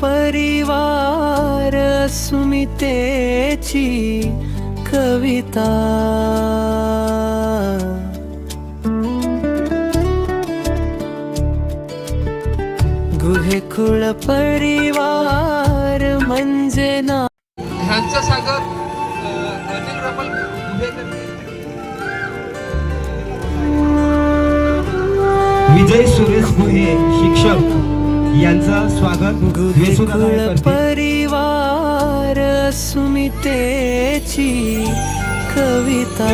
परिवार अस्मितेची कविता गुहेकुळ परिवार म्हणजे ना ह्यांचं सागर अनिल रमल विजय सुरेश गुहे शिक्षक यांचं स्वागत गुहेकुळ परिवार अस्मितेची कविता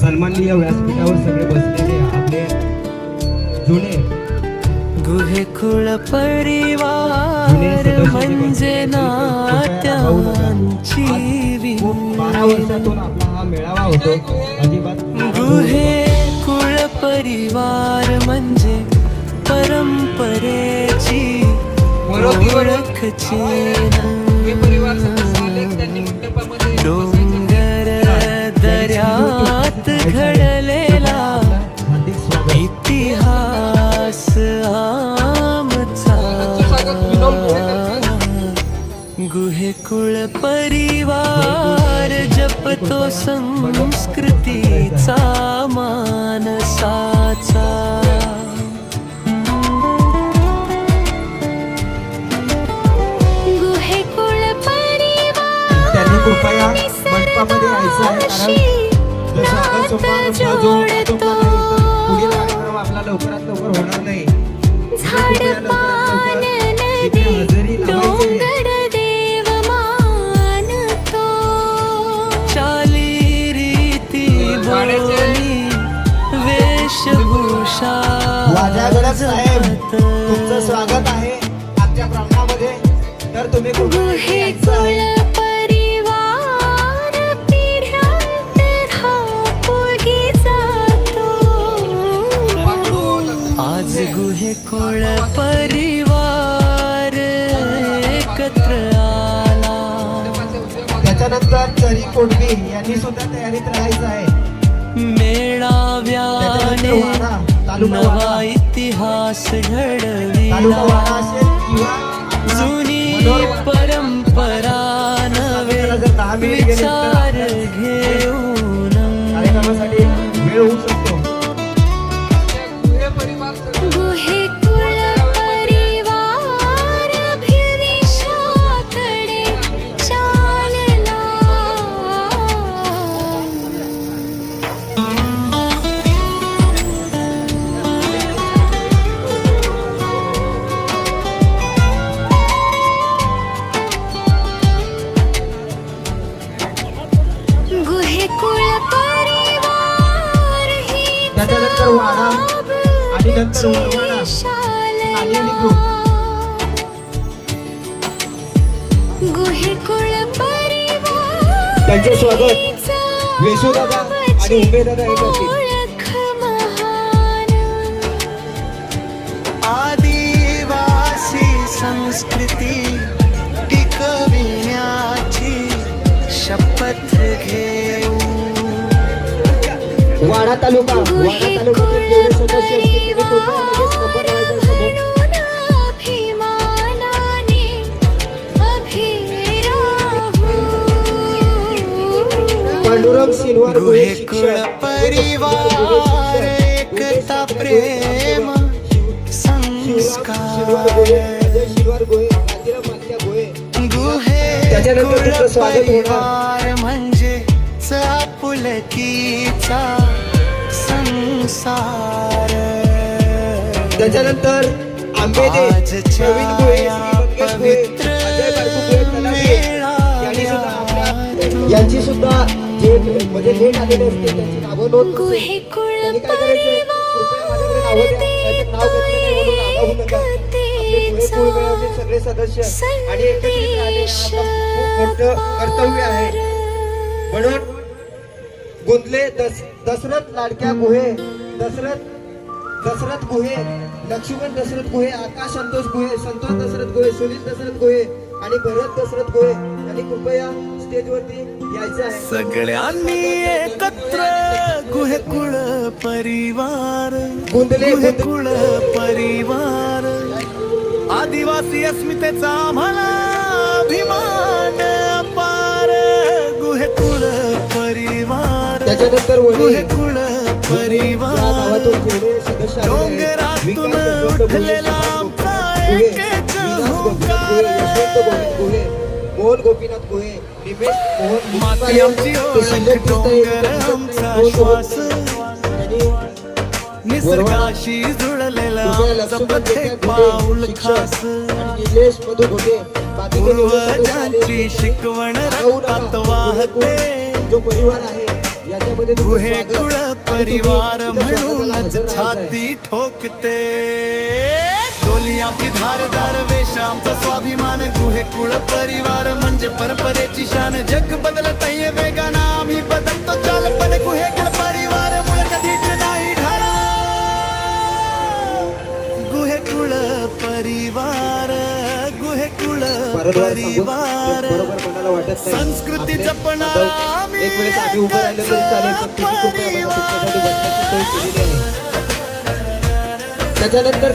सन्माननीय व्यासपीठावर सगळे बसलेले आपले जुने गुहेकुळ परिवार म्हणजे नात्यांची 12 वर्षातून आपला हा मेळावा होतो. अजिबात गुहेकुळ परिवार म्हणजे परंपरेची ओळखची डोंगर दऱ्यात घडलेला इतिहास आमचा गुहेकुळ परिवार जपतो संस्कृतीचा मानसाचा गुहेकुळ परिवार त्यांनी कृपया मंडपामध्ये यायचं आहे, कारण स्वागत समारंभ जो पुढील कार्यक्रम आपला लवकरात लवकर होणार नाही. झाड पान नदी डोंगर देव मानतो चाली रीती बोली वेशभूषा वाजागडच साहेब तुमचं स्वागत आहे आमच्या प्रांगणामध्ये. तर तुम्ही गुहेकुळ परिवार पिढ्यानपिढ्या जातो आज गुहेकुळ परिवार एकत्र आला. त्याच्यानंतर चरी कोडबी यांनी सुद्धा तयारीत राहायचं आहे. मेळाव्याने नवा इतिहास घडविला जुनी परंपरा नवे विचार घेऊन कार्यक्रमासाठी वेळ होऊ शकतो. गुहेकुळ परिवार भविष्याकडे चालला गुहेकुळ परिवार ही त्याच्यानंतर वाडा आणि नंतर वरवाडा आणि ग्रुप. गुहेकुळ परिवार त्यांचे स्वागत वेशुदादा आणि उमेदादा हे करतील. ओळख महान आदिवासी संस्कृती टिकविण्याची शपथ घेऊ. वाडा तालुका तालुक्यातील जेवढे सदस्य असतील ते कृपया लगेच नंबर लावायचा समोर. अभिमानाने अभिराहू पांडुरंग सिल्वर गुहेकुळ परिवार एकता प्रेम संस्कार गुहेकुळ परिवार म्हणजे आपुलकीचा संसार. त्याच्यानंतर आंबेदे प्रवीण गोळे, मंगेश गोळे, अजय बारकू गोळे, तलाठी यांनी सुद्धा यांची सुद्धा जे म्हणजे लेट आलेले असते त्यांची नावं नोंद नसेल. गुहेकुळ त्यांनी काय करायचं कृपया माझ्याकडे नावं द्या. नाहीतर नाव घेतलं नाही म्हणून आगाऊ नका. आपले गुहेकुळ मेळावचे सगळे सदस्य आणि एकत्रित राहणे हा आपलं खूप मोठं कर्तव्य आहे. म्हणून गुंतले दशरथ लाडक्या गुहे, दशरथ गुहे, लक्ष्मण दशरथ गुहे, आकाश संतोष गुहे, संतोष दशरथ गुहे, सुनील दशरथ गुहे आणि भरत दशरथ गुहे यांनी कृपया स्टेजवरती यायचं आहे. सगळ्यांनी एकत्र गुहेकुळ परिवार गुंतले गुहेकुळ परिवार आदिवासी अस्मितेचा आम्हाला अभिमान अपार गुहे कुळ परिवार त्याच्यानंतर गुहे कुळ परिवार गावातून जेवढे सदस्य आलेले आहेत, डोंगरातून विकास उठलेला आमचा एकच हुंकार मोहन गोपीनाथ गोहे, निमेश मोहन माती आमची ओळख डोंगर आमचा श्वास निसर्गाशी जुळलेला आमचा प्रत्येक पाऊल खास निलेश मधु घोटे पूर्वजांची शिकवण रक्तात वाहते जो परिवार आहे याच्यामध्ये तुमचं गुहे स्वागत. कुळ परिवार म्हणूनच छाती ठोकते डोली आपली धारदार वेश आमचा स्वाभिमान गुहे कुळ परिवार म्हणजे परंपरेची शान जग बदलत वेगानं आम्ही बदलतो चाल पण गुहे कुळ परिवार मुळे कधीच नाही ढाला गुहे कुळ परिवार गुहे कुळ वारंवार सांगून परिवार बरोबर कोणाला वाटत नाही. संस्कृती आपले जपणारा आता आम्ही एक वेळेस आम्ही उभं राहिलं तरी चालेल, पण तुम्ही कृपया मला तुमच्यासाठी बसण्याची सोय केलेली आहे. त्याच्यानंतर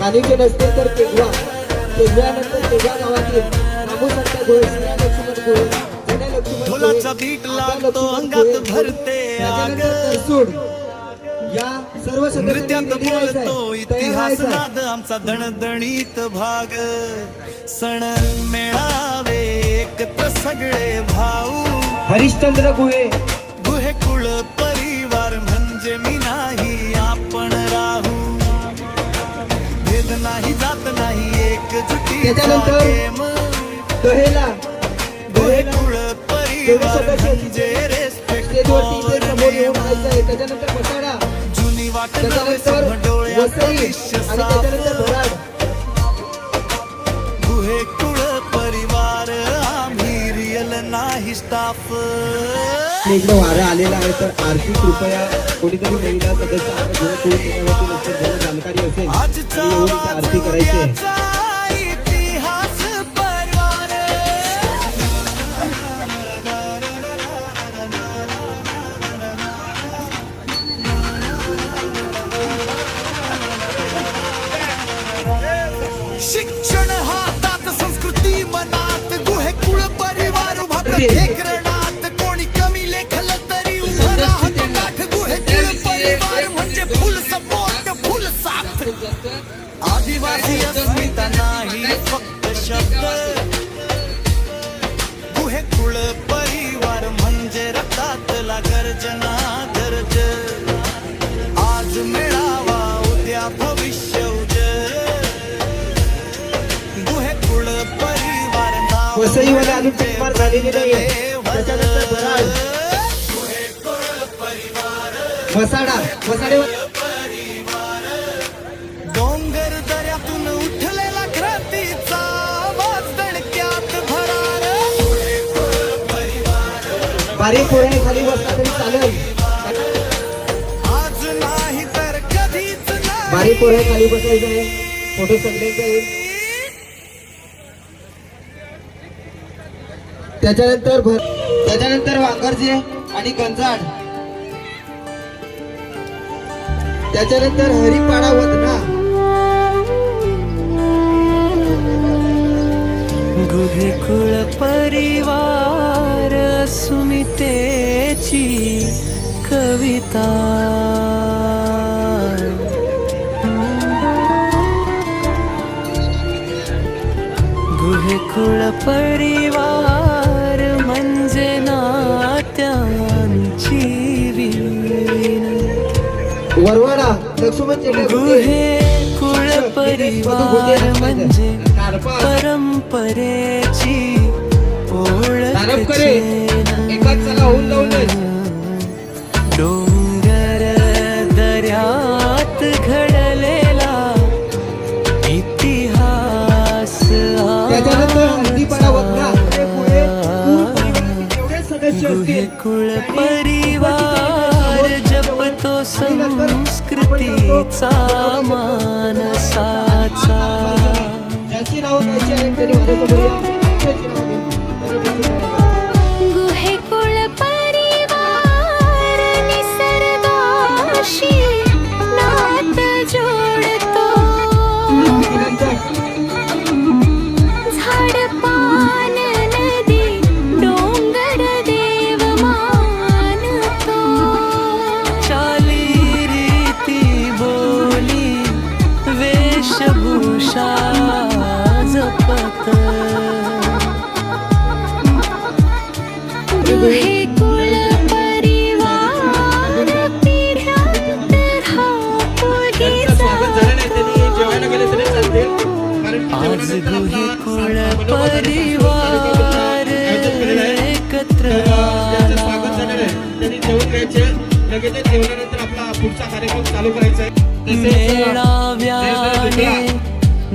खानीवचे नसतील तर तेव्हानंतर तेव्हा गावातील नामू संत गोळे, श्री लक्ष्मण गोळे, जने लक्ष्मण फुलाचा गोळे, बीट आता लागतो लक्ष्मण अंगात गोळे, भरते त्याच्यानंतर आग तरसूड. या सर्व नृत्यात सदस्यांनी ready राहायचं बोलतो आहे. तयार इतिहास राहायचं आहे. नाद आमचा दणदणीत भाग सण मेळावे एकत्र सगळे भाऊ हरिश्चंद्र गुहे, गुहे कुळ परिवार म्हणजे मी नाही आपण राहू भेद नाही जात नाही एकजुटीचा त्याच्यानंतर प्रेम दहेला गुहे कुळ परिवार म्हणजे स्टेजवरती इथे समोर येऊन राहायचं आहे. त्याच्यानंतर बसाडा, जुनी वाट नवे त्याच्यानंतर समोर डोळ्यात वसई भविष्य आणि साफ त्याच्यानंतर भराड. गुहे कुळ परिवार आम्ही रियल नाही स्टाफ इकडे वारा आलेला आहे तर आरती कृपया कोणीतरी महिला सदस्य आहे, जो कोणी त्याच्यावरती लक्ष देणं जानकारी असेल आजचा आणि येऊन इथे आरती करायची आहे. उद्याचा इतिहास परिवार शिक्षण हातात संस्कृती मनात गुहे कुळ परिवार उभा प्रत्येक रणात कोणी कमी लेखलं तरी उभं राहतो गाठ गुहे कुळ परिवार म्हणजे फुल सपोर्ट फुल साथ आदिवासी अस्मिता नाही फक्त शब्द गुहे कुळ परिवार म्हणजे रक्तातला गर्जना गरज आज मेळावा उद्या भविष्य उजळ गुहे कुळ परिवार नाव वसईमध्ये अजून टिकमार झालेली नाहीये. त्याच्यानंतर भराड, वसाडे डोंगर दऱ्यातून उठलेला क्रांतीचा आवाज दणक्यात भरार बारीक पोहे खाली बसला तरी चालेल. आज नाही तर कधीच नाही बारीक पोहे खाली बसायचं आहे. फोटो सगळ्यांचा येईल. त्याच्यानंतर वांगरजे आणि गंजाड, त्याच्यानंतर हरिपाडा वदना, गुहे कुळ परिवार सुमितेची कविता गुहे कुळ परिवार म्हणजे नात्यांची विण वरवाडा लक्ष्मण चेडे, गुहे कुळ परिवार म्हणजे परंपरेची ओळख डोंगर दर्यात घडलेला इतिहास त्याच्यानंतर हळदीपाडा वदना, पुढे जेवढे सदस्य गुहे असतील कुळ परिवार जपतो संस्कृतीचा मानसाचा ज्याची नावं घ्यायची आहेत त्यांनी माझ्यासमोर या. त्याची नावं घ्या. गुहे कुळ परिवार निसर्गाशी नात जोडतो गुहे कुळ परिवार पिढ्यात त्यांचं स्वागत झालं नाही, त्यांनी जेवायला गेले तरी चालतील, कारण की आज जेवणानंतर गुहे आपला कुळ परिवार आयोजन केलेलं आहे. एकत्र तर त्यांचं स्वागत झालेलं आहे, त्यांनी जेवण घ्यायचे, लगेच जेवणानंतर आपला पुढचा कार्यक्रम चालू करायचा आहे. मेळाव्याने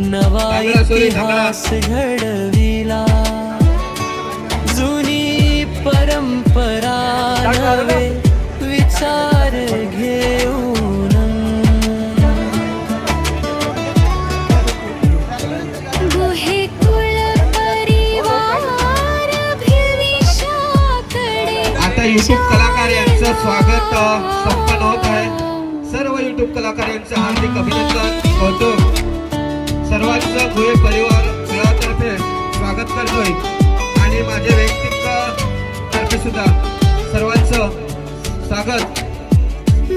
नवा इतिहास घडविला, जुनी परंपरा नवे विचार घेऊन, गुहे कुळ परिवार भिविष्याकडे आता युट्यूब कलाकार यांचं स्वागत संपन्न होत आहे. सर्व युट्यूब कलाकार यांचं हार्दिक अभिनंदन, कौतुक. सर्वांचं गुहे परिवार मेळाव्यातर्फे स्वागत करतोय आणि माझ्या वैयक्तिक तर्फे सुद्धा सर्वांचं स्वागत.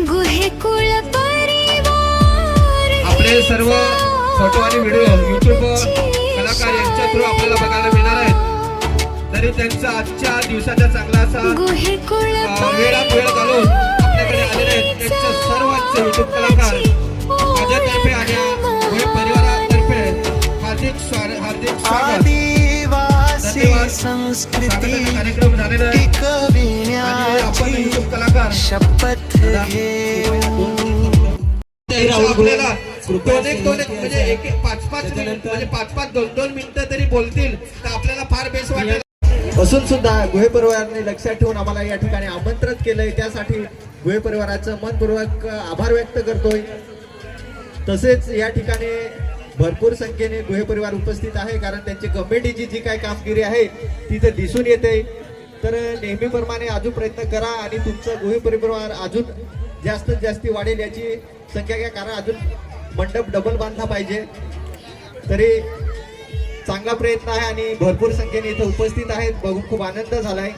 गुहे कुळ परिवार आपले सर्व फोटो आणि व्हिडिओ युट्यूब कलाकार यांच्या थ्रू आपल्याला बघायला मिळणार आहेत. तरी त्यांचा आजच्या दिवसाचा चांगला असा गुहे कुळ वेळात वेळ घालून आपल्याकडे आलेले आहेत. त्यांच्या सर्वांचे युट्यूब कलाकार माझ्यातर्फे आणि गुहे परिवारातर्फे हार्दिक स्वागत. आदिवासी धन्यवाद. संस्कृती स्वागताचा कार्यक्रम झालेला आहे आणि आपण टिकविण्याची युट्यूब कलाकार शपथ घेऊ. आपल्याला म्हणजे एक पाच पाच 2-2 मिनिटं तरी बोलतील तर आपल्याला फार बेस वाटेल. असून सुद्धा गुहे परिवाराने लक्षात ठेवून आम्हाला या ठिकाणी आमंत्रित केलंय, त्यासाठी गुहे परिवाराचं मनपूर्वक आभार व्यक्त करतोय. तसेच या ठिकाणी भरपूर संख्येने गुहे परिवार उपस्थित आहे, कारण त्यांची कमिटीची जी काही कामगिरी आहे ती तर दिसून येते. तर नेहमीप्रमाणे अजून प्रयत्न करा आणि तुमचं गुहे परिवार अजून जास्तीत जास्त वाढेल याची संख्या घ्या, कारण अजून मंडप डबल बांधला पाहिजे. तरी चांगला प्रयत्न आहे आणि भरपूर संख्येने इथं उपस्थित आहेत, बघून खूप आनंद झालाय.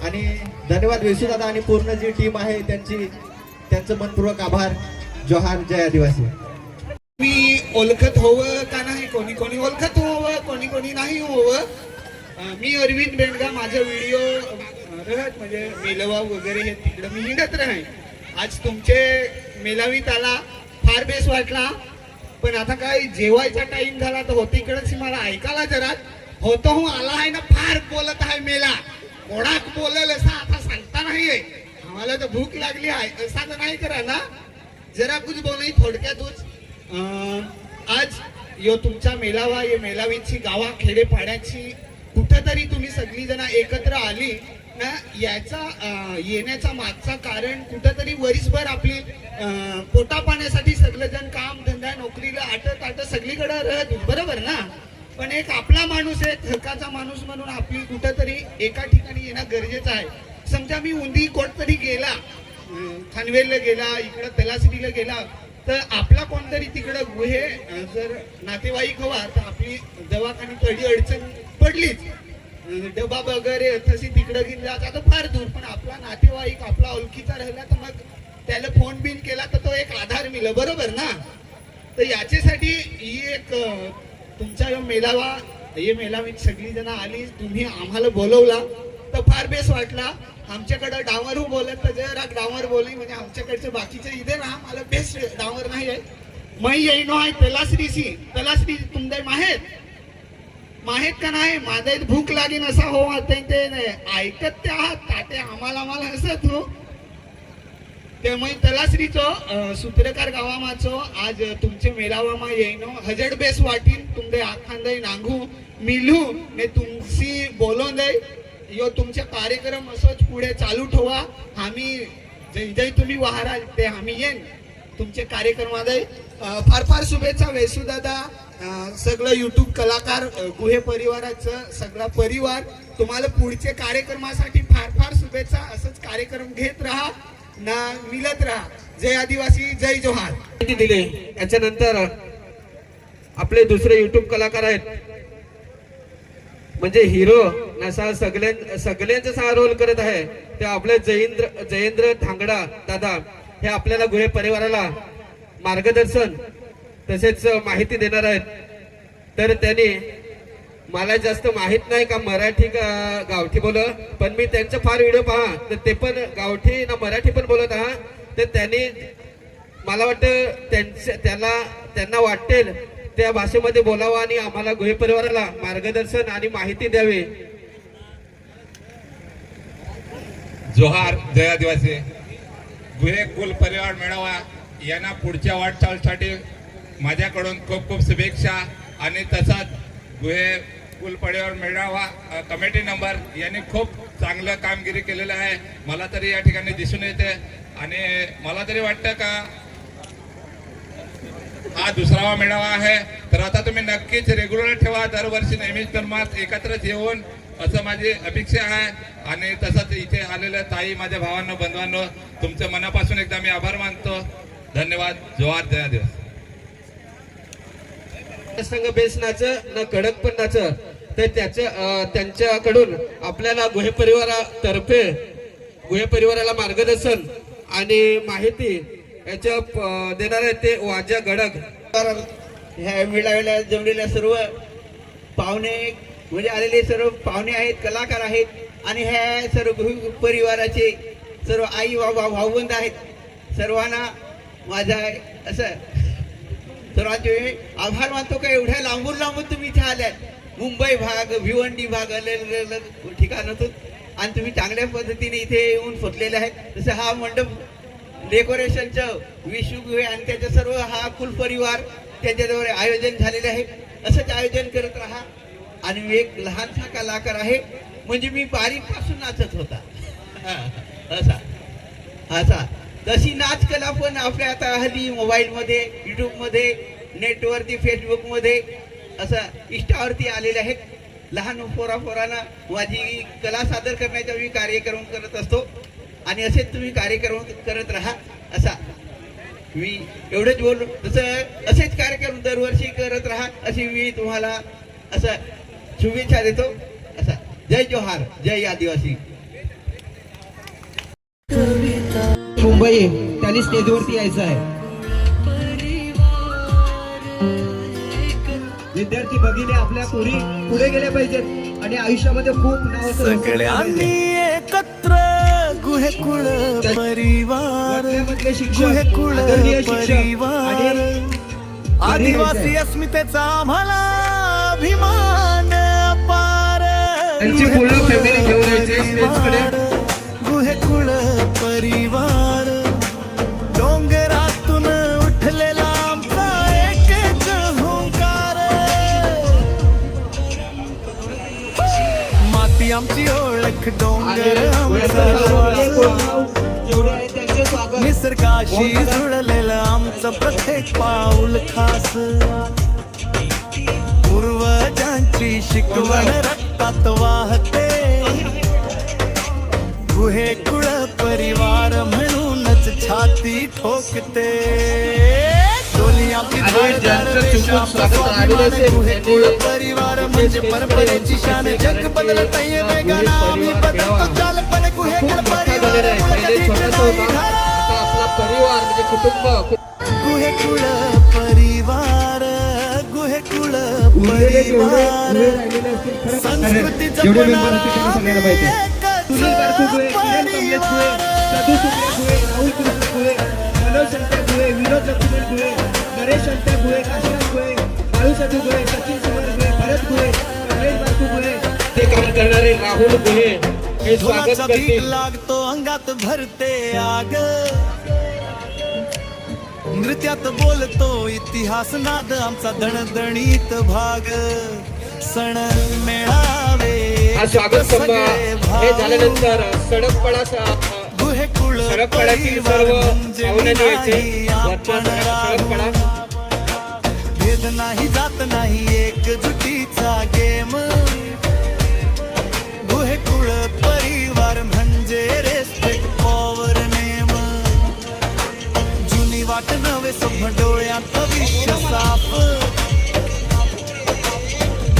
आणि धन्यवाद वेसूदादा आणि पूर्ण जी टीम आहे त्यांचं मनपूर्वक आभार. जोहार, जय आदिवासी. मी ओळखत होवं का नाही, कोणी कोणी ओळखत होवं, कोणी कोणी नाही होवं. मी अरविंद बेंडगा, माझं व्हिडिओ रहत म्हणजे मेलवा वगैरे हे तिकडं मी हिंडत राहीन. आज तुमचे मेलावीत आला, फार बेस वाटला. पण आता काय जेवायचा टाइम झाला तर होती इकडंच मला ऐकायला जरा होतो हूँ आला आहे ना, फार बोलत आहे मेला, कोणाक बोलेल असं आता सांगता नाहीये. आम्हाला तर भूक लागली आहे असा तर नाही करा ना, जरा कुछ बोलही थोडक्यातच. आज यो तुमचा मेलावा, ये मेलावीची गावा खेडेपाड्याची कुठेतरी तुम्ही सगळी जण एकत्र आली ना, याचा येण्याचा मागचा कारण कुठेतरी वरीसभर आपली पोटा पाण्यासाठी सगळेजण काम धंदा नोकरीला आटत सगळीकडे राहत, बरोबर ना. पण एक आपला माणूस आहे, हक्काचा माणूस म्हणून आपली कुठेतरी एका ठिकाणी येणं गरजेचं आहे. समजा मी उंदी कोट तरी गेला, खानवेलला गेला, इकडं तलासरीला गेला, तर आपला कोणतरी तिकडं गुहे जर नातेवाईक हवा तर आपली दवाखानी थोडी अडचण पडलीच, डबा वगैरे तशी तिकडं गेला आता फार दूर, पण आपला नातेवाईक आपला ओळखीचा राहिला तर मग त्याला फोन बिन केला तर तो एक आधार मिळेल, बरोबर ना. तर याच्यासाठी ही एक तुमचा मेलावा, हे मेलावीत सगळी जण आली, तुम्ही आम्हाला बोलवला तर फार बेस वाटला. आमच्याकडं डावर बोलत तर जरा डावर बोलली म्हणजे आमच्याकडचे बाकीचे इथे ना मला बेस्ट डावर नाही आहे. मै येईनो आहे तलाश्री तुमचे माहेत का नाही, माझा भूक लागेन असा हो ते ऐकत ते आहात ताटे आम्हाला हसत हो. ते मै तलाश्रीचो सूत्रकार गावामाचो आज तुमचे मेलावामा येईनो हजड बेस वाटीन, तुमचे आखांदय नांगू मिलू ने तुमची बोलवून दे. यो तुमचे कार्यक्रम असंच पुढे चालू ठेवा. आम्ही जय तुम्ही वाहराल ते आम्ही येईन तुमचे कार्यक्रमामध्ये. फार फार शुभेच्छा वेसूदादा, सगळं युट्यूब कलाकार, गुहे परिवाराचं सगळा परिवार, तुम्हाला पुढचे कार्यक्रमासाठी फार फार शुभेच्छा. असंच कार्यक्रम घेत राहा ना, मिळत राहा. जय आदिवासी, जय जोहार. दिले याच्यानंतर आपले दुसरे युट्यूब कलाकार आहेत म्हणजे हिरो असा सगळ्यांचा सहा रोल करत आहे ते आपले जयेंद्र धांगडा दादा. हे आपल्याला गुहे परिवाराला मार्गदर्शन तसेच माहिती देणार आहेत. तर त्यांनी मला जास्त माहित नाही का मराठी का गावठी बोल, पण मी त्यांचं फार व्हिडिओ पहा तर ते पण गावठी ना मराठी पण बोलत आहात. तर त्यांनी मला वाटतं त्यांना वाटेल त्या भाषेमध्ये बोलावं आणि आम्हाला गुहे परिवाराला मार्गदर्शन आणि माहिती द्यावी. जोहार जय आदिवासी. गुहे कुल परिवार मेळावा यांना पुढच्या वाटचालीसाठी माझ्याकडून खूप खूप शुभेच्छा. आणि तसाच गुहे कुल परिवार मेळावा कमिटी नंबर यांनी खूप चांगलं कामगिरी केलेलं आहे मला तरी या ठिकाणी दिसून येते. आणि मला तरी वाटतं का हा दुसरा मेळावा आहे, तर आता तुम्ही नक्कीच रेग्युलर ठेवा, दरवर्षी नेहमीच धर्मात एकत्रच येऊन असं माझी अपेक्षा आहे. आणि तसंच इथे आलेल्या ताई माझ्या भावांनो बंधवांनो तुमच्या मनापासून एकदा मी आभार मानतो. धन्यवाद. जोहार जय आदिवासी. संघ बेसनाचं न कडक पण नाचं तर त्यांच्याकडून आपल्याला गुहे परिवारातर्फे गुहे परिवाराला मार्गदर्शन आणि माहिती याच्या देणार आहे ते वाजा गडक. ह्या मेळाव्याला जमलेल्या सर्व पाहुणे म्हणजे आलेले सर्व पाहुणे आहेत, कलाकार आहेत आणि ह्या सर्व गृह परिवाराचे सर्व आई बाबा भाऊबंद आहेत. सर्वांना माझा असं सर्वांचे आभार मानतो का एवढ्या लांबून लांबून तुम्ही इथे आल्यात. मुंबई भाग, भिवंडी भाग आलेले ठिकाणातून आणि तुम्ही चांगल्या पद्धतीने इथे येऊन पोचलेले आहेत. तसं हा मंडप डेकोरेशनचं विश्वगुहे आणि त्याचं सर्व हा कुल परिवार त्यांच्याजवळ आयोजन झालेले आहे. असंच आयोजन करत राहा. आणि मी एक लहानसा कलाकार आहे म्हणजे मी बारीकपासून नाचत होता असा तशी नाच कला पण आपल्या आता हल्ली मोबाईलमध्ये, युट्यूबमध्ये, नेटवरती, फेसबुकमध्ये असं इंस्टावरती आलेले आहेत. लहान पोरांना माझी कला सादर करण्याचा मी कार्यक्रम करत असतो आणि असेच तुम्ही कार्यक्रम करत राहा. असा मी एवढंच बोललो. तसं असेच कार्यक्रम दरवर्षी करत राहा अशी मी तुम्हाला असं शुभेच्छा देतो. असा जय जोहार, जय आदिवासी. मुंबई त्यांनी स्टेजवरती यायचं आहे. विद्यार्थी भगिनी आपल्या पुढे गेले पाहिजेत आणि आयुष्यामध्ये खूप नाव सगळ्यांनी एकत्र गुहेकुळ परिवार, गुहेकुळ परिवार, आदिवासी अस्मितेचा आम्हाला अभिमान अपार. त्यांची पूर्ण फॅमिली घेऊन यायची स्टेजकडे. गुहेकुळ परिवार, डोंगरातून उठलेला आमचा एक हुंकार. माती आमची ओळख, डोंगर निसर्गाशी जुळलेलं आमचं प्रत्येक पाऊल खास. पूर्वजांची शिकवण रक्तात वाहते. गुहेकुळ परिवार म्हणूनच छाती ठोकते. गुहेकुळ परिवार म्हणजे परंपरेची शान. जग बदलत वेगानं आम्ही बदलतो चाल, पण गुहेकुळ परिवार आपला परिवार म्हणजे कुटुंब. गुहेकुळ परिवार, गुहेकुळ परिवार, संस्कृती जपणारा सुनील कुगळे, किरण कमलेश कुळे, सदू सुप्रिया कुळे, राहुल कृष्ण कुळे, मनोज शंकर कुळे, विनोद लक्ष्मण कुळे, नरेश शंकर कुळे, काशीनाथ कुळे, बाळू सदू कुळे, सचिन सुमन कुळे, भरत कुळे, कमलेश बारकू कुळे. ते काम करणारे राहुल गुहे हे स्वागत ढोलाचा बीट करतील. लागतो अंगात भरते आग. नृत्यात बोलतो इतिहास नाद आमचा दणदणीत भाग. सण मेळावे हा स्वागत समारंभ हे झाल्यानंतर सडकपडातील सर्व पाहुण्यांनी यायचे. सडकपडा भेद नाही, जात नाही, एकजुटीचा गेम. गुहेकुळ परिवार म्हणजे रेस्पेक्ट पॉवर नेम. जुनी वाट नवे स्वप्न डोळ्यात भविष्य साफ.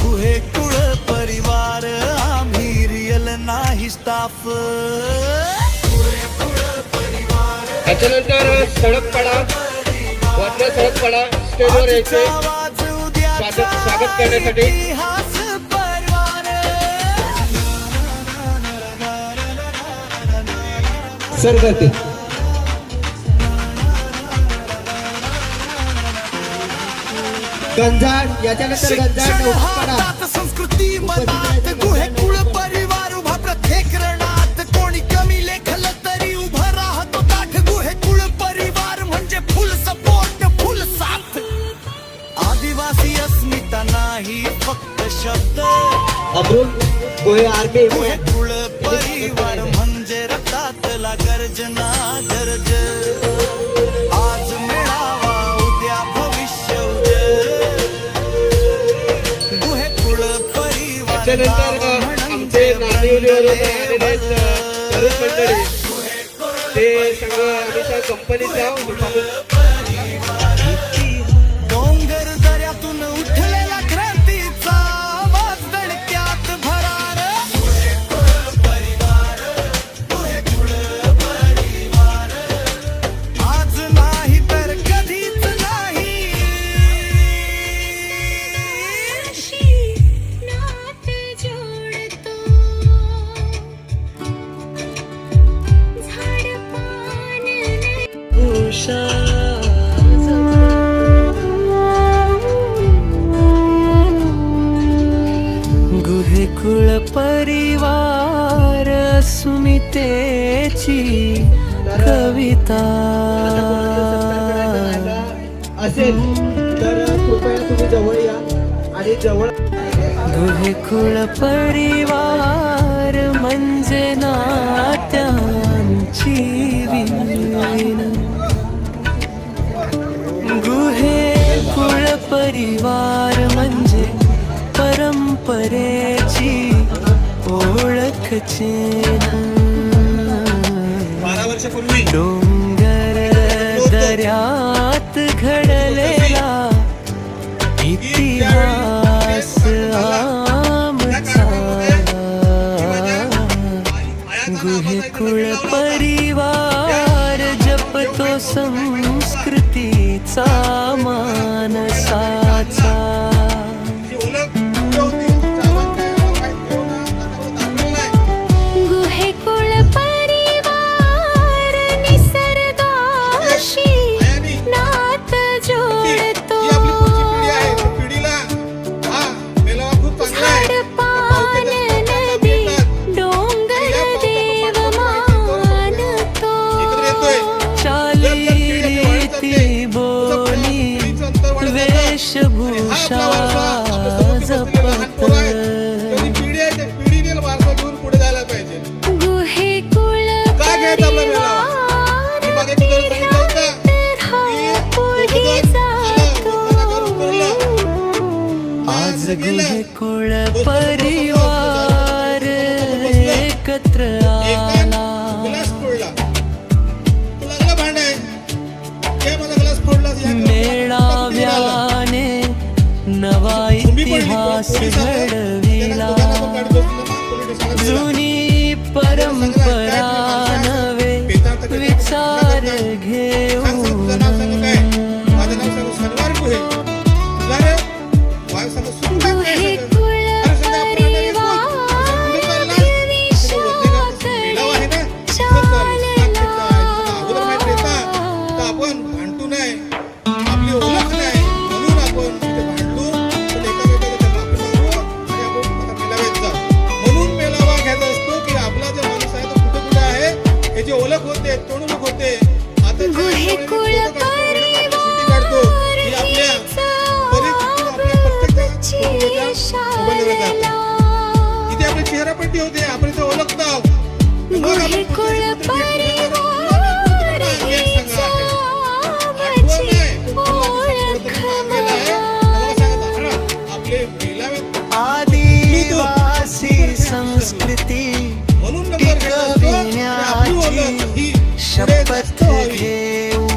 गुहेकुळ परिवार आम्ही रियल नाही स्टाफ. त्याच्यानंतर सडकपडा स्टेजवर यायचे स्वागत करण्यासाठी. सर करते. गंजाड याच्यानंतर गंजाड शिक्षण नौकापडा. हातात, संस्कृती मनात, गुहे कुळ परिवार उभा प्रत्येक रणात. कोणी कमी लेखलं तरी उभं राहतो ताठ. गुहे कुळ परिवार म्हणजे फुल सपोर्ट, फुल साथ. आदिवासी अस्मिता नाही फक्त शब्द. अमृत गोहे आर्मी गुहे कुळ परिवार म्हणजे रक्तातला गर्जना गरज. आज मिळावा उद्या भविष्य उजळ. गुहे कुळ परिवार त्याच्यानंतर आमचे नांदिवलीवरून आलेले आहेत तरुण मंडळी, ते सगळं आम्ही त्या कंपनीचा डोंगर दऱ्यातून उठलेला क्रांतीचा आवाज दणक्यात भरार. आज नाही तर कधीच नाही. नात जोडतो झाड पान गुहे कुळ परिवार अस्मितेची कविता. असेल तर कृपया तुम्ही जवळ या आणि जवळ. गुहे कुळ परिवार म्हणजे नात्यांची विण. गुहे कुळ परिवार म्हणजे परंपरेची ओळख चिन्ह. 12 वर्षापूर्वी डोंगर दऱ्यात घडलेला इतिहास आमचा. गुहे कुळ परिवार जपतो संस्कृतीचा मानसाचा. गुहे कुळ परिवार निसर्गाशी नात जोडतो झाड पान नदी डोंगर देव मानतो. चालीरीती बोली वेशभूषा जपत. पिढीने वारसा घेऊन पुढे जायला पाहिजे. गुहे कुळ परिवार पुढे जातो. आज गुहे कुळ परिवार एकत्र आला. ग्लास फोडला, तू लागला भांडाय, काय माझा ग्लास फोडलास, या मेळाव्याने नवा इतिहास घडविला. जुनी परंपरा नवे विचार घेऊन. माझं नाव सांगू शनिवार गुहे. तुला रे वाय सांगू सुरू काय गुहे काय कुळ अरे सध्या आपण आता हे परिवार आपण भांडतो नाही, आपली ओळख नाही म्हणून आपण तिथे भांडलो. पण एकामेकाला माफी मागू आणि आपण आता मेळाव्यात जाऊ. म्हणून मेळावा घ्यायचा असतो की आपला जो माणूस आहे तो कुठे कुठे आहे याची ओळख होते, तोंडूक होते. आता गुहे कुळ काढतो ही आपल्या इथे आपली चेहरापट्टी होते, आपण इथे ओळखतो. गुहे कुळ आदिवासी संस्कृती टिकविण्याची शपथ घेऊ.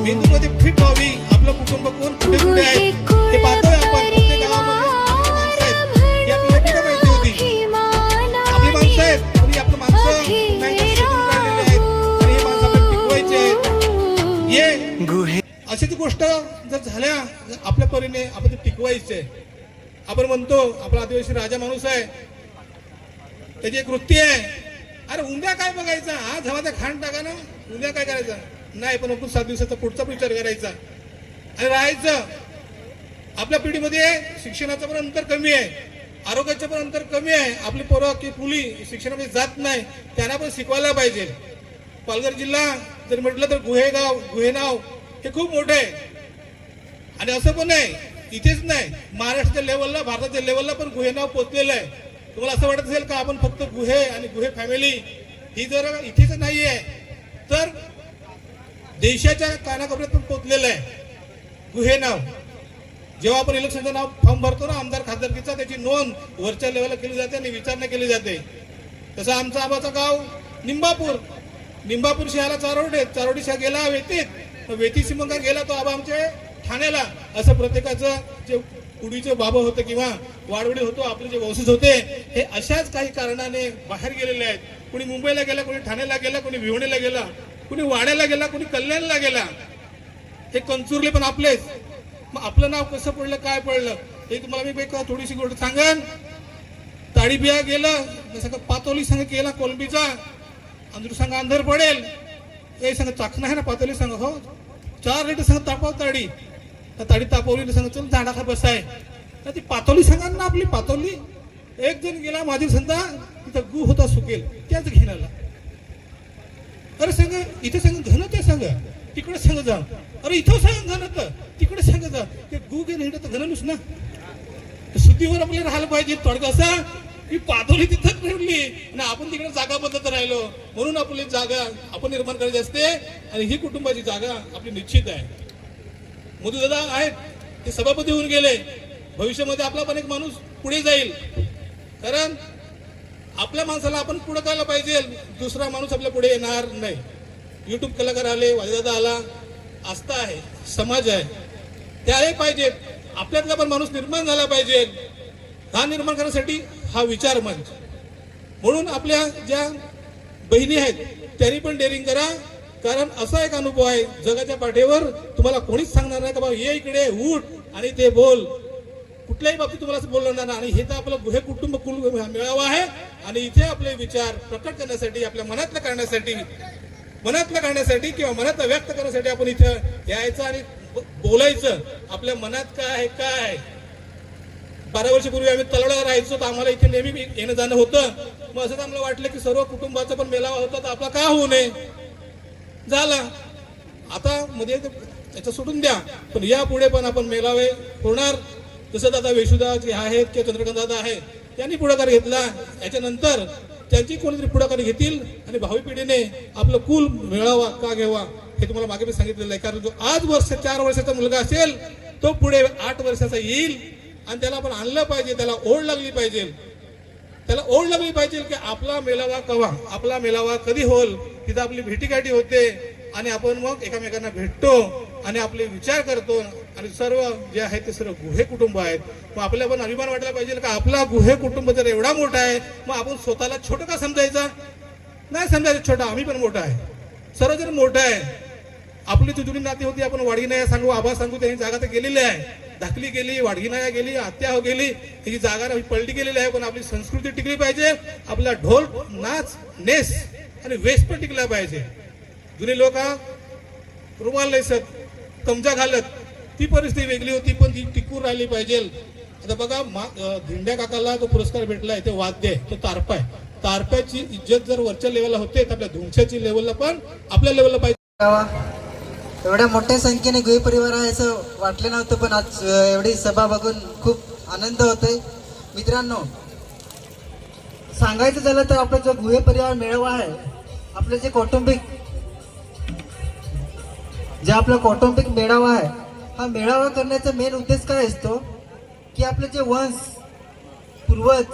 मेंदूमध्ये फिट व्हावी. आपलं कुटुंब कोण कुठे कुठे आहे ते पाहतोय आपण. प्रत्येक गावामध्ये माणसं आहेत ही आपल्याला कुठे माहिती होती. आपली माणसं आहेत आणि आपली माणसं नाही शोधून काढलेली आहेत आणि हे माणसं आपल्याला टिकवायचे आहेत. ये अशीच गोष्ट जर झाल्या आपल्या परीने आपण ते टिकवायचे. आपण म्हणतो आपला आदिवासी राजा माणूस आहे, त्याची एक वृत्ती आहे अरे उद्या काय बघायचं, आज हवा त्या खाण टाका ना, उद्या काय करायचं नाही. पण आपण 7 दिवसाचा पुढचा विचार करायचा आणि राहायचं. आपल्या पिढीमध्ये शिक्षणाचं पण अंतर कमी आहे, आरोग्याचं पण अंतर कमी आहे. आपली पोरं की मुली शिक्षणामध्ये जात नाही, त्यांना पण शिकवायला पाहिजे. पालघर जिल्हा जर म्हटलं तर गुहेनाव हे खूप मोठं आहे. आणि असं पण नाही, इथेच नाही, महाराष्ट्राच्या लेवलला, भारताच्या लेवलला पण गुहेनाव पोचलेलं आहे. तुम्हाला असं वाटत असेल का आपण फक्त गुहे आणि गुहे फॅमिली ही जर इथेच नाही आहे, तर देशाच्या कानाकोपऱ्यात पण पोचलेलं आहे गुहेनाव. जेव्हा आपण इलेक्शनचं नाव फॉर्म भरतो ना आमदार खासदारकीचा, त्याची नोंद वरच्या लेवलला केली जाते आणि विचारणा केली जाते. तसं आमचं आबाचं गाव निंबापूर शहाला चारोडी शहा गेला वेतीशी मग गेला तो आबा आमचे ठाण्याला. असं प्रत्येकाचं जे पुढीचे बाबा होते किंवा वाडवडील होतो, आपले जे वंशज होते, हे अशाच काही कारणाने बाहेर गेलेले आहेत. कोणी मुंबईला गेला, कोणी ठाण्याला गेला, कोणी भिवणीला गेला, कोणी वाड्याला गेला, कोणी कल्याणला गेला. हे कंचुरले पण आपलेच. मग आपलं नाव कसं पडलं, काय पडलं, हे तुम्हाला मी थोडीशी गोष्ट सांगेन. ताडीबिया गेलं सगळं, पातोली संघ केला कोलंबीचा, अंधूर संघ अंधर पडेल, हे संघ चाकणं आहे ना पातोली संघ, हो 4 रेट संघ तापाव ताडी तापवली संघ चल झाडाखा बसाय. ती पातोली संघात ना आपली पातोली एक जण गेला माझी संघा, तिथं गु होता सुकेल त्याच घेण्याला. अरे संघ इथे संघ घन ते संघ तिकडे संघ जा, अरे इथं सांग घन तर तिकडे सांग जा, ते गु गेले तर घनलूच ना. शुद्धीवर आपल्याला राहायला पाहिजे. थोडं असं की पातोली तिथंच ठेवली आणि आपण तिकडे जागा बदलत राहिलो, म्हणून आपली जागा आपण निर्माण करायची असते आणि ही कुटुंबाची जागा आपली निश्चित आहे. मोदीदादा आहेत ते सभापती होऊन गेले, भविष्यामध्ये आपला पण एक माणूस पुढे जाईल. कारण आपल्या माणसाला आपण पुढे करायला पाहिजे, दुसरा माणूस आपल्या पुढे येणार नाही. युट्यूब कलाकार आले, वाजदादा आला, आस्था आहे, समाज आहे, ते आले पाहिजेत. आपल्यातला पण माणूस निर्माण झाला पाहिजे. हा निर्माण करण्यासाठी हा विचार मंच. म्हणून आपल्या ज्या बहिणी आहेत त्यांनी पण डेअरिंग करा. कारण असा एक अनुभव आहे, जगाच्या पाठीवर तुम्हाला कोणीच सांगणार नाही का बाबा ये इकडे उठ आणि ते बोल. कुठल्याही बाबतीत तुम्हाला असं बोलणार नाही. आणि हे तर आपलं गुहे कुटुंब कुल मेळावा आहे आणि इथे आपले विचार प्रकट करण्यासाठी, आपल्या मनातलं काढण्यासाठी किंवा मनातलं व्यक्त करण्यासाठी आपण इथं यायचं आणि बोलायचं. आपल्या मनात काय आहे काय आहे. 12 वर्षापूर्वी आम्ही तलवड्याला राहायचो, तर आम्हाला इथे नेहमी येणं जाणं होतं. मग असं आम्हाला वाटलं की सर्व कुटुंबाचा पण मेळावा होता, तर आपला का होऊ नये. झाला आता मध्ये त्याचं सोडून द्या, पण यापुढे पण आपण मेळावे होणार. जसं दादा वेशुदा जे आहेत किंवा चंद्रकांत दादा आहे, त्यांनी पुढाकार घेतला. याच्यानंतर त्यांची कोणीतरी पुढाकार घेतील आणि भावी पिढीने आपलं कुल मेळावा का घ्यावा हे तुम्हाला मागे मी सांगितलेलं आहे. कारण जो आज 4 वर्षाचा मुलगा असेल तो पुढे 8 वर्षाचा येईल आणि त्याला आपण आणलं पाहिजे. त्याला ओढ लागली पाहिजे की आपला मेळावा कवा, आपला मेळावा कधी होईल. तिथं आपली भेटीगाठी होते आणि आपण मग एकमेकांना भेटतो आणि आपले विचार करतो. आणि सर्व जे आहे ते सर्व गुहे कुटुंब आहेत. मग आपल्याला पण अभिमान वाटायला पाहिजे का आपला गुहे कुटुंब जर एवढा मोठा आहे, मग आपण स्वतःला छोटं का समजायचा. नाही समजायचं छोटा, आम्ही पण मोठा आहे, सर्वजण मोठा आहे. आपली जी जुनी नाती होती, आपण वाडगीनाया सांगू, आबा सांगू, त्यांनी जागा तर गेलेली आहे. धाकली गेली, वाडगीनाया गेली, आत्या हो गेली, त्याची जागा पलटी गेलेली आहे. पण आपली संस्कृती टिकली पाहिजे. आपला ढोल नाच नेस आणि वेश पण टिकला पाहिजे. जुने लोक रुमाल नेसत, कमजा घालत, ती परिस्थिती वेगळी होती, पण ती टिकून राहिली पाहिजे. आता बघा धिंड्या काकाला जो पुरस्कार भेटलाय ते वाद्य आहे, तो तारपा आहे. तारप्याची इज्जत जर वरच्या लेवलला होते तर आपल्या धुमशाची लेवलला पण आपल्या लेवलला पाहिजे. एवढ्या मोठ्या संख्येने गुहे परिवार आहे असं वाटलं नव्हतं, पण आज एवढी सभा बघून खूप आनंद होतोय. मित्रांनो, सांगायचं झालं तर आपला जो गुहे परिवार मेळावा आहे, आपलं जे आपला कौटुंबिक मेळावा आहे, हा मेळावा करण्याचा मेन उद्देश काय असतो की आपले जे पूर्वज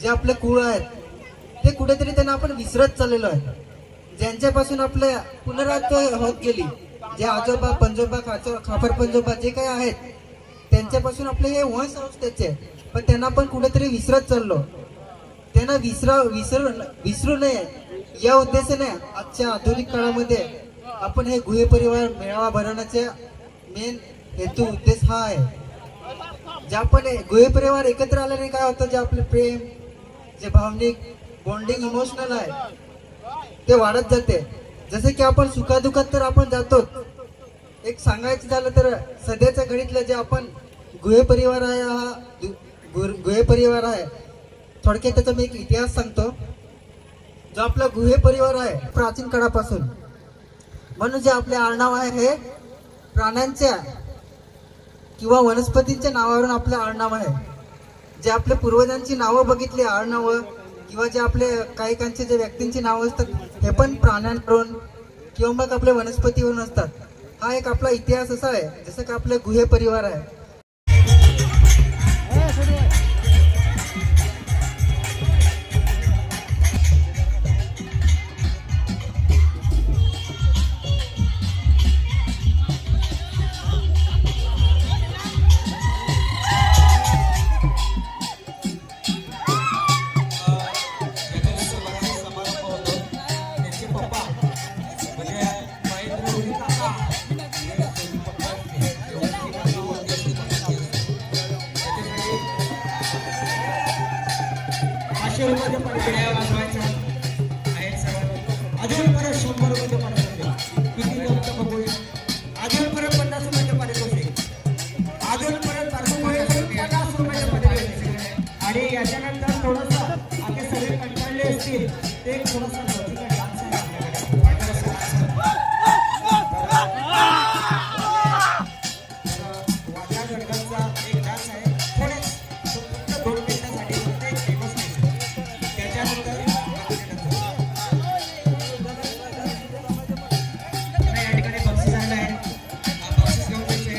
जे आपले कुळ आहेत ते कुठेतरी त्यांना आपण विसरत चाललेलो आहे. ज्यांच्यापासून आपल्या पुनरावृत्ती होत गेली, जे आजोबा पंजोबा खापर पंजोबा जे काही आहेत त्यांच्यापासून आपले हे वंश अवस्थेचे, पण त्यांना पण कुठेतरी विसरत चाललो. त्यांना विसरू नये या उद्देशाने आजच्या आधुनिक काळामध्ये आपण हे गुहे परिवार मेळावा भरवण्याचे मेन हेतू उद्देश हा आहे. जे आपण गुहे परिवार एकत्र आल्याने काय होतं, जे आपले प्रेम, जे भावनिक बॉन्डिंग इमोशनल आहे ते वाढत जाते. जसे की आपण सुखादुखात तर आपण जातो. एक सांगायचं झालं तर सध्याच्या घडीतलं जे आपण गुहे परिवार आहे, हा गुहे परिवार आहे. थोडक्यात त्याचा मी एक इतिहास सांगतो. जो आपला गुहे परिवार आहे प्राचीन काळापासून, म्हणून जे आपले आडनाव आहे हे प्राण्यांच्या किंवा वनस्पतींच्या नावावरून आपलं आडनाव आहे. जे आपल्या पूर्वजांची नावं बघितली आडनावं किंवा जे आपले काहीकांचे जे व्यक्तींची नावं असतात हे पण प्राण्यांवरून किंवा मग आपल्या वनस्पतीवरून असतात. हा एक आपला इतिहास असा आहे जसं की आपले गुहे परिवार आहे. अजून परत 100 रुपये पाठवले. किती जमतं बघूया. अजून परत 50 रुपये पाठवले. अजून परत 50 रुपये पाठवले. आणि याच्यानंतर थोडंसं आपले सगळे कंटाळले असतील ते थोडंसं डान्स आहे आपल्याकडे. वाजा गडगडचा एक डान्स आहे. थोडे फक्त 2 मिनिटासाठी ते फेमस नाही. त्याच्यानंतर या ठिकाणी बक्षीस आलं आहे. बक्षीस घेऊन द्यायचे.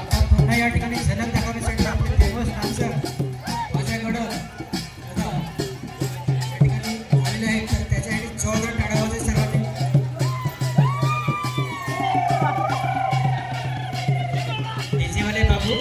आता पुन्हा या ठिकाणी झलक दाखवण्यासाठी आपले फेमस डान्सर माझ्याकडं या ठिकाणी आलेले आहेत. तर त्याच्यासाठी जोरदार टाळ्या वाजवा सर्वांनी. डीजेवाले बाबू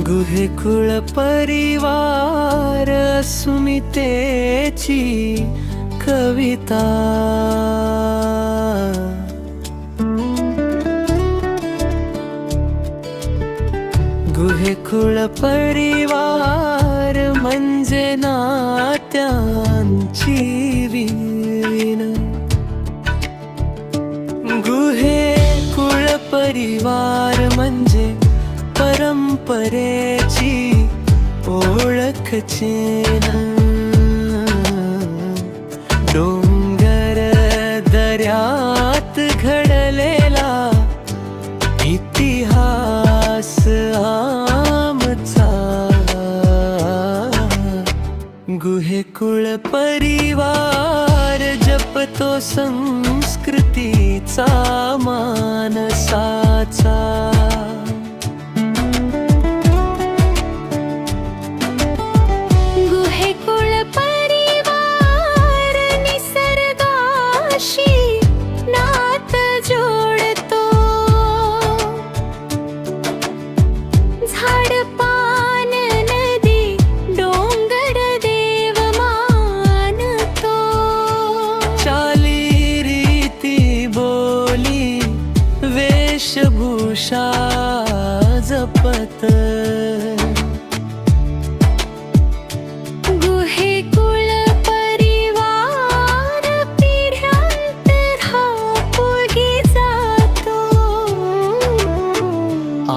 गुहेकुळ परिवार अस्मितेची कविता. गुहेकुळ परिवार म्हणजे नात्यांची विण. गुहेकुळ परिवार म्हणजे परंपरेची ओळख चिन्ह. डोंगर दऱ्यात घडलेला इतिहास आमचा. गुहेकुळ परिवार जपतो संस्कृतीचा मानसाचा. भाषा जपत गुहे कुळ परिवार पिढ्यांतर हा पुढे जातो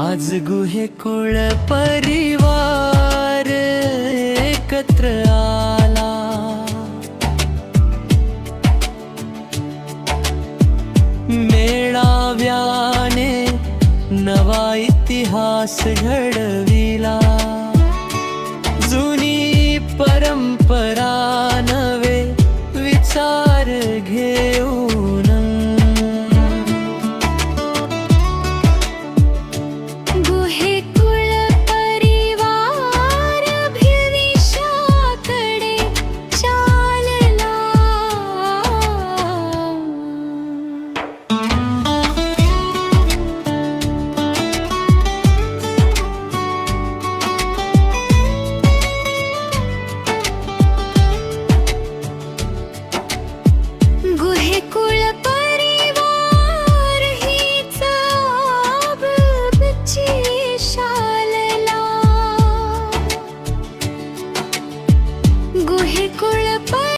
आज गुहे कुळ परिवार एकत्र आला मेळाव्याने नवा इतिहास घडविला जुनी परंपरा नवे विचार घेऊ